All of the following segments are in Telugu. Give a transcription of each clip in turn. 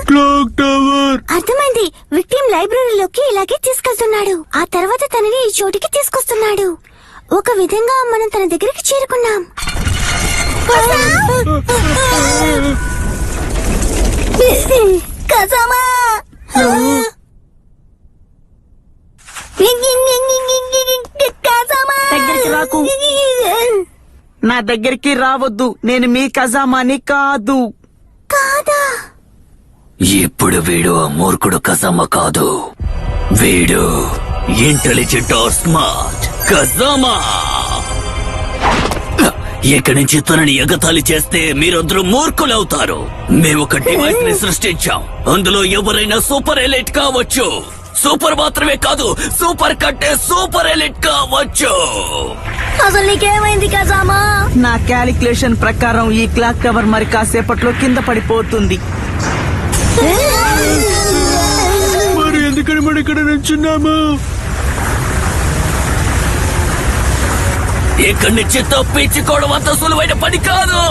Clock tower. అర్థమైంది. విక్టిమ్ లైబ్రరీలోకి ఇలాగే తీసుకెళ్తున్నాడు. ఆ తర్వాత తనని ఈ చోటికి తీసుకొస్తున్నాడు. ఒక విధంగా మనం తన దగ్గరికి చేరుకున్నాం. కజామా! దగ్గరికి రాకు. నా దగ్గరికి రావద్దు. నేను మీ కజామాని కాదు. కాదా? ఇప్పుడు వీడు మూర్ఖుడు కజామా కాదు, వీడు ఇంటెలిజెంట్ ఆర్ స్మార్ట్ కజామా. ఇక్కడి నుంచి తనని ఎగతాళి చేస్తే మీరందరూ మూర్ఖులవుతారు. మేము ఒక డివైస్ ని సృష్టించాం. అందులో ఎవరైనా సూపర్ ఎలైట్ కావచ్చు. సూపర్ మాత్రమే కాదు, సూపర్ కంటే సూపర్ ఎలైట్ కావచ్చు. అసలు నీకేమైంది కజామా? నా క్యాలిక్యులేషన్ ప్రకారం ఈ క్లాక్ టవర్ మరి కాసేపట్లో కింద పడిపోతుంది. మరి ఎందుకని మనం ఇక్కడ నుంచున్నాము? ఇక్కడి నుంచి తప్పించుకోవడం అంత సులువైన పని కాదు.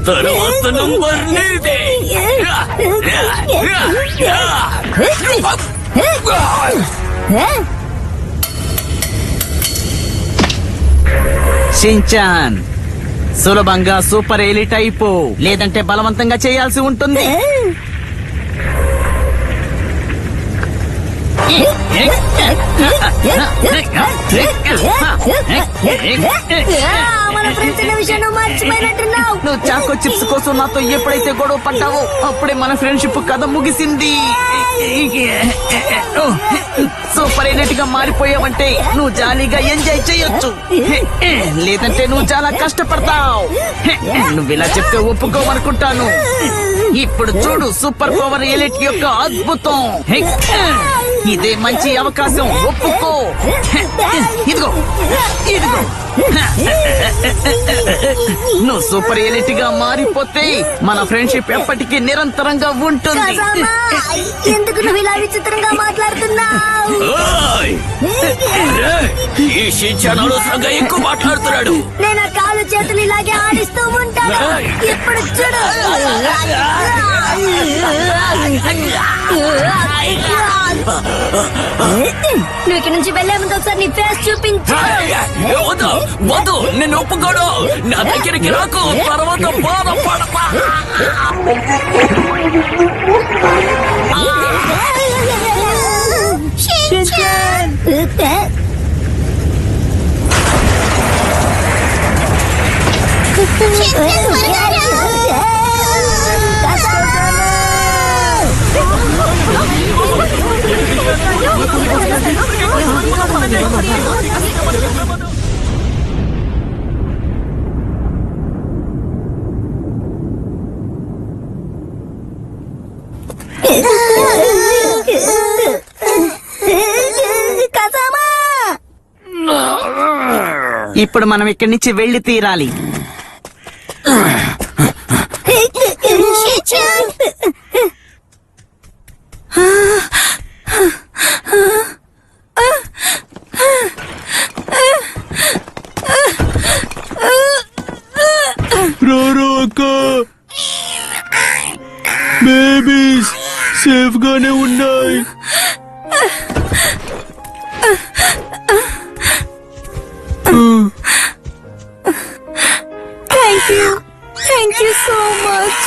తర్వాత నంబర్ నీదే. షించాన్, సులభంగా సూపర్ ఎలిట్ అయిపో, లేదంటే బలవంతంగా చేయాల్సి ఉంటుంది. నువ్వు చాకో చిప్స్ కోసం నాతో ఎప్పుడైతే గొడవ పడ్డావో అప్పుడే మన ఫ్రెండ్షిప్ కథ ముగిసింది. సూపర్ ఎలిట్ గా మారిపోయావంటే నువ్వు జాలీగా ఎంజాయ్ చేయొచ్చు, లేదంటే నువ్వు చాలా కష్టపడతావు. నువ్వు ఇలా చెప్తే ఒప్పుకోమనుకుంటాను. ఇప్పుడు చూడు సూపర్ పవర్ ఎలిట్ యొక్క అద్భుతం. ఇదే మంచి అవకాశం, ఒప్పుకో. ఇదిగో ఇదిగో, నువ్వు సూపర్ ఎలిట్ గా మారిపోతే మన ఫ్రెండ్షిప్ ఎప్పటికీ నిరంతరంగా ఉంటుంది. ఎందుకు నువ్వు ఇలా విచిత్రంగా మాట్లాడుతున్నావు? ఈ షించాన్ అనవసరంగా ఎక్కువ మాట్లాడుతున్నాడు. నేను ఆ కాలు చేతులు ఇలాగే ఆడిస్తూ ఉంటాను. ఇప్పుడు చూడు. నువ్వు ఇక్కడి నుంచి వెళ్లే ముందు ఒకసారి నీ ఫేస్ చూపించు. వద్దు వద్దు, నేను ఒప్పుకోడు. నా దగ్గరికి రాకు, తర్వాత బాధపడతా. ఇప్పుడు మనం ఇక్కడి నుంచి వెళ్లి తీరాలి. బేబీస్ సేఫ్ గానే ఉన్నాయి. Thank you so much.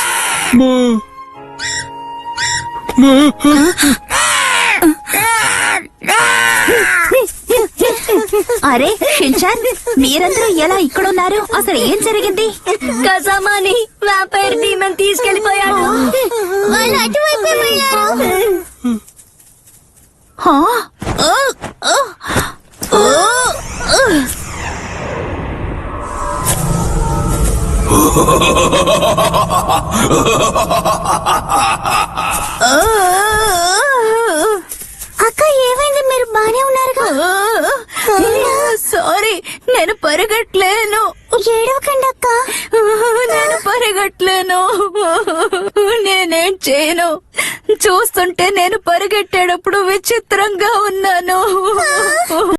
అరే షించాన్, మీరందరూ ఎలా ఇక్కడున్నారు? అసలు ఏం జరిగింది? కజామాని వ్యాంపైర్ డీమన్ తీసుకెళ్లిపోయాడు. వాళ్ళు అటువైపు వెళ్ళారు. అక్క ఏమైంది? మీరు బానే ఉన్నారుగా? సారీ, నేను పరిగెట్లేను. ఏడవకండి అక్క. నేను పరిగెట్లేను. నేనేం చేయను. చూస్తుంటే నేను పరిగెట్టేటప్పుడు విచిత్రంగా ఉన్నాను.